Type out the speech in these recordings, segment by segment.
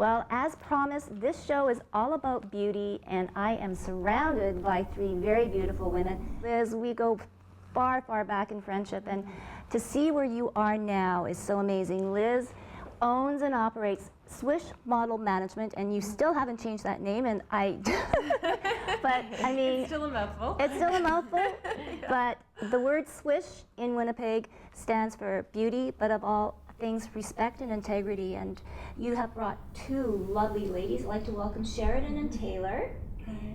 Well, as promised, this show is all about beauty, and I am surrounded by three very beautiful women. Liz, we go far, far back in friendship, and to see where you are now is so amazing. Liz owns and operates Swish Model Management, and you still haven't changed that name, and but I mean, it's still a mouthful. It's still a mouthful, Yeah. But the word Swish in Winnipeg stands for beauty, but of all things, respect and integrity. And you have brought two lovely ladies. I'd like to welcome Sheridan and Taylor.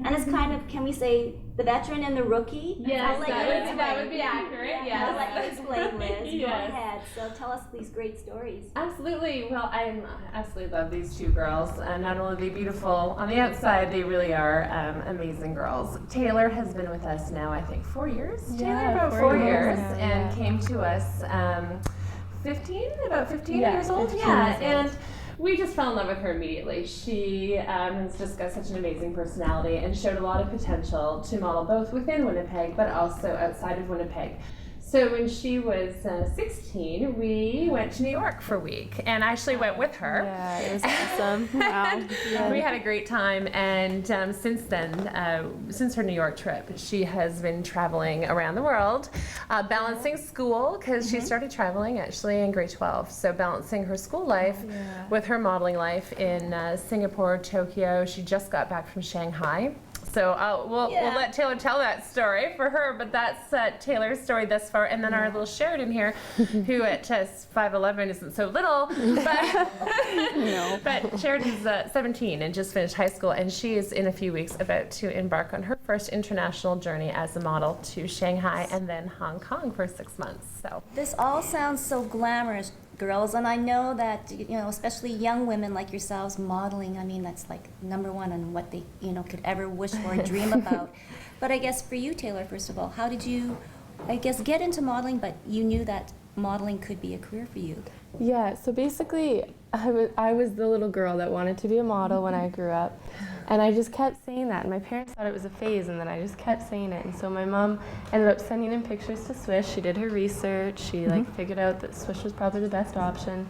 And it's kind of, can we say, the veteran and the rookie? Yes, that would be accurate. Yes. I'll let you explain, Liz. Yes. Go ahead. So tell us these great stories. Absolutely. Well, I absolutely love these two girls. Not only are they beautiful on the outside, they really are amazing girls. Taylor has been with us now, I think, 4 years. Yeah, Taylor, about 4 years, now, and came to us about 15 years old. Yeah, and we just fell in love with her immediately. She has just got such an amazing personality and showed a lot of potential to model both within Winnipeg but also outside of Winnipeg. So when she was 16, we went to New York for a week, and I actually went with her. Yeah, it was awesome. Wow. Yeah. We had a great time, and since then, since her New York trip, she has been traveling around the world, balancing school, because she started traveling actually in grade 12, so balancing her school life with her modeling life in Singapore, Tokyo. She just got back from Shanghai. So we'll let Taylor tell that story for her, but that's Taylor's story thus far. And then our little Sheridan here, who at 5'11" isn't so little, but, but Sheridan's 17 and just finished high school, and she is in a few weeks about to embark on her first international journey as a model to Shanghai and then Hong Kong for 6 months. So This all sounds so glamorous, girls, and I know that, especially young women like yourselves, modeling, I mean, that's like number one on what they, could ever wish for or dream about. But I guess for you, Taylor, first of all, how did you, get into modeling, but you knew that modeling could be a career for you? Yeah, so basically, I was the little girl that wanted to be a model when I grew up, and I just kept saying that, and my parents thought it was a phase, and then I just kept saying it, and so my mom ended up sending in pictures to Swish. She did her research, she figured out that Swish was probably the best option,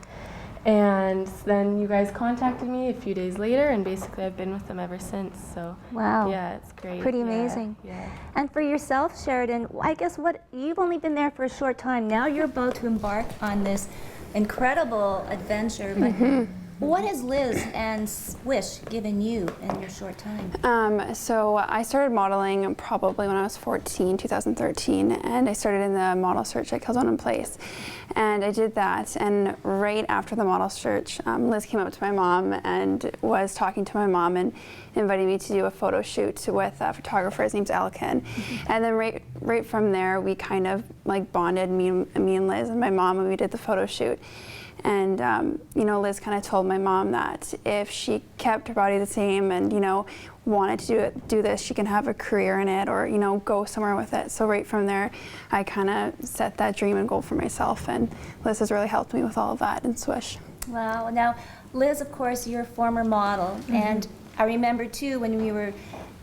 and then you guys contacted me a few days later, and basically I've been with them ever since, so Wow. yeah, it's great. Pretty amazing. Yeah. And for yourself, Sheridan, I guess you've only been there for a short time. Now you're about to embark on this incredible adventure, but what has Liz and Swish given you in your short time? So I started modeling probably when I was 14, 2013, and I started in the model search at Kildonan Place. And I did that, and right after the model search, Liz came up to my mom and was talking to my mom and invited me to do a photo shoot with a photographer. His name's Elkin. And then right from there, we kind of bonded, me and Liz and my mom, when we did the photo shoot. And Liz kind of told my mom that if she kept her body the same and wanted to do this, she can have a career in it, or go somewhere with it. So right from there, I kind of set that dream and goal for myself, and Liz has really helped me with all of that in Swish. Wow. Now, Liz, of course, you're a former model, and I remember too when we were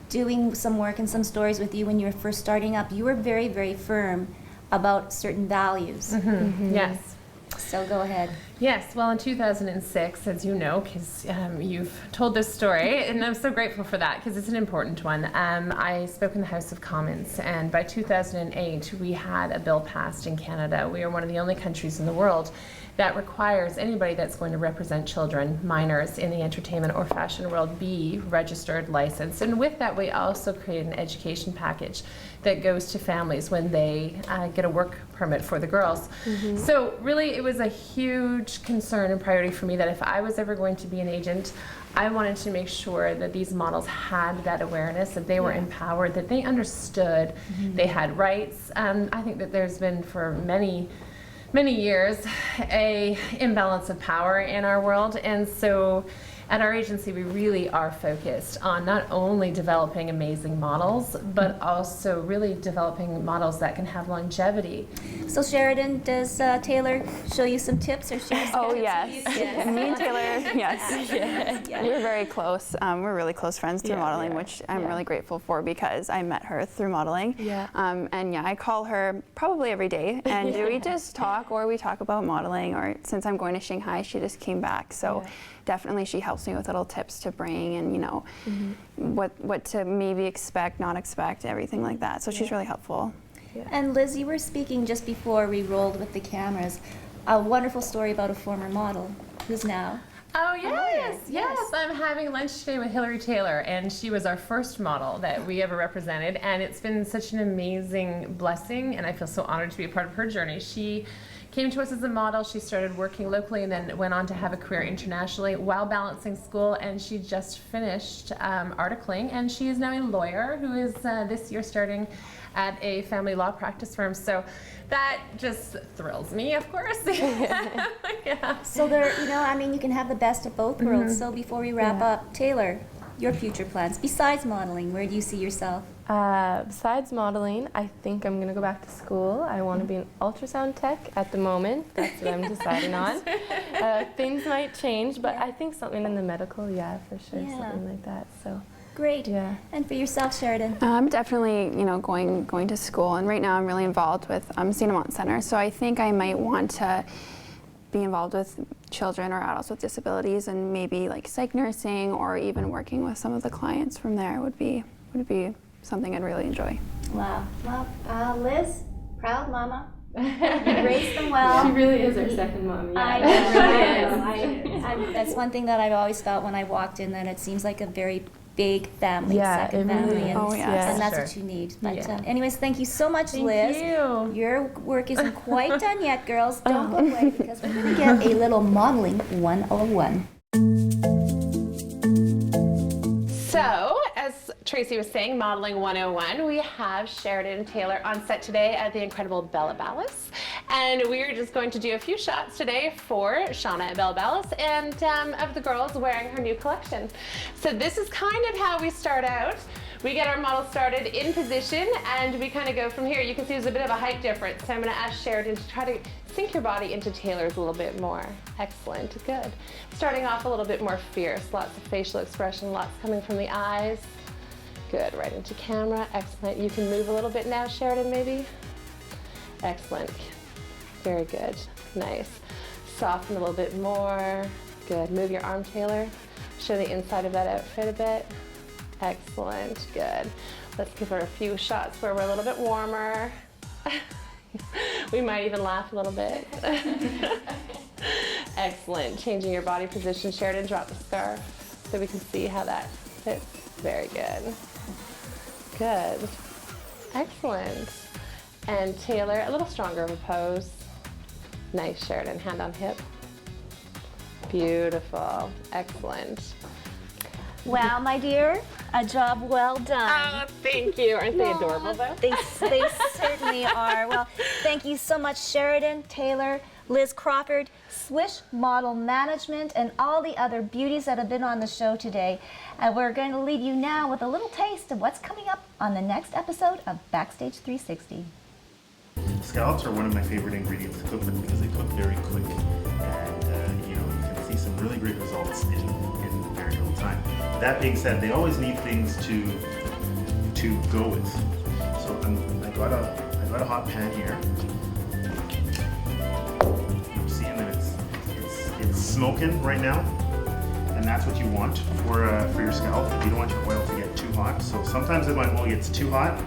doing some work and some stories with you when you were first starting up, you were very, very firm about certain values. yes. So go ahead. Yes, well, in 2006, as you know, because you've told this story, and I'm so grateful for that because it's an important one. I spoke in the House of Commons, and by 2008, we had a bill passed in Canada. We are one of the only countries in the world that requires anybody that's going to represent children, minors, in the entertainment or fashion world be registered, licensed. And with that, we also create an education package that goes to families when they get a work permit for the girls. So really, it was a huge concern and priority for me that if I was ever going to be an agent, I wanted to make sure that these models had that awareness, that they were empowered, that they understood they had rights. I think that there's been for many years a imbalance of power in our world, and so at our agency we really are focused on not only developing amazing models but also really developing models that can have longevity So Sheridan, does Taylor show you some tips or share some Oh tips yes, with you? Yes. me and Taylor, yes. Yeah. We're very close. We're really close friends through Yeah, modeling, we are. which I'm Yeah. really grateful for because I met her through modeling. Yeah. And yeah, I call her probably every day, and we just talk, or we talk about modeling. Or since I'm going to Shanghai, she just came back, so Yeah. definitely she helps me with little tips to bring, and what to maybe expect, not expect, everything like that. So she's really helpful. And Liz, you were speaking just before we rolled with the cameras, a wonderful story about a former model who's now. Oh yes, yes. I'm having lunch today with Hillary Taylor, and she was our first model that we ever represented, and it's been such an amazing blessing, and I feel so honored to be a part of her journey. She came to us as a model. She started working locally and then went on to have a career internationally while balancing school, and she just finished articling, and she is now a lawyer who is this year starting at a family law practice firm. So that just thrills me, of course. Yeah. So there, you can have the best of both worlds. So before we wrap up, Taylor, your future plans, besides modeling, where do you see yourself? Besides modeling, I think I'm going to go back to school. I want to be an ultrasound tech at the moment. That's what I'm deciding on. Things might change, but I think something in the medical, for sure, Yeah. something like that. So, Great. yeah. And for yourself, Sheridan? I'm definitely, going to school, and right now I'm really involved with Cinnamont Center. So I think I might want to be involved with children or adults with disabilities, and maybe like psych nursing, or even working with some of the clients from there would be something I'd really enjoy. Wow. Well, Liz, proud mama. You raised them well. She really is our second mom. I know. That's one thing that I've always felt when I walked in, that it seems like a very big family, Yeah, second it really family, is. and, Oh, yes. and that's Sure. what you need. But Yeah. anyways, thank you so much, Thank Liz. you. Your work isn't quite done yet, girls. Don't go away, because we're going to get a little modeling 101. So, as Tracy was saying, Modeling 101, we have Sheridan Taylor on set today at the incredible Bella Ballas. And we're just going to do a few shots today for Shauna at Bella Ballas, and of the girls wearing her new collection. So this is kind of how we start out. We get our model started in position, and we kind of go from here. You can see there's a bit of a height difference, so I'm going to ask Sheridan to try to sink your body into Taylor's a little bit more. Excellent, good. Starting off a little bit more fierce, lots of facial expression, lots coming from the eyes. Good, right into camera, excellent. You can move a little bit now, Sheridan, maybe? Excellent, very good, nice. Soften a little bit more, good. Move your arm, Taylor. Show the inside of that outfit a bit. Excellent, good. Let's give her a few shots where we're a little bit warmer. We might even laugh a little bit. Excellent. Changing your body position. Sheridan, drop the scarf so we can see how that fits. Very good. Good. Excellent. And Taylor, a little stronger of a pose. Nice, Sheridan. Hand on hip. Beautiful. Excellent. Well, my dear, a job well done. Oh, thank you. Aren't they adorable, though? They certainly are. Well, thank you so much, Sheridan, Taylor, Liz Crawford, Swish Model Management, and all the other beauties that have been on the show today. And we're going to leave you now with a little taste of what's coming up on the next episode of Backstage 360. Scallops are one of my favorite ingredients to cook with because they cook very quick, and you can see some really great results in very little time. That being said, they always need things to go with. So I got a hot pan here. I'm seeing that it's smoking right now, and that's what you want for your scallop. You don't want your oil to get too hot. So sometimes if my oil gets too hot,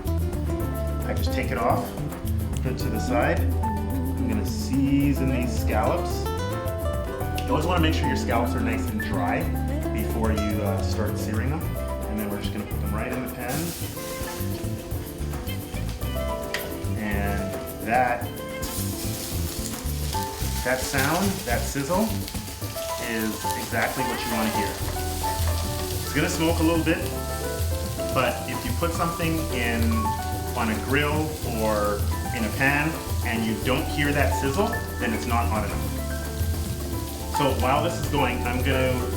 I just take it off. Put it to the side. I'm gonna season these scallops. You always want to make sure your scallops are nice and dry before you start searing them. And then we're just gonna put them right in the pan. And that sound, that sizzle, is exactly what you want to hear. It's gonna smoke a little bit, but if you put something on a grill or in a pan and you don't hear that sizzle, then it's not hot enough. So while this is going, I'm going to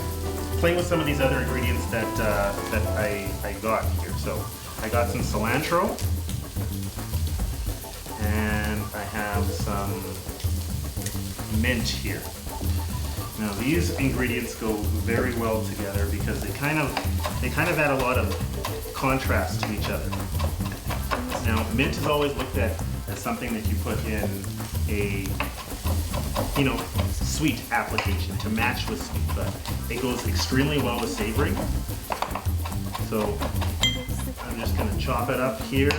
play with some of these other ingredients that I got here. So I got some cilantro, and I have some mint here. Now these ingredients go very well together because they kind of add a lot of contrast to each other. Now mint is always looked at as something that you put in a sweet application to match with sweet, but it goes extremely well with savory. So I'm just going to chop it up here.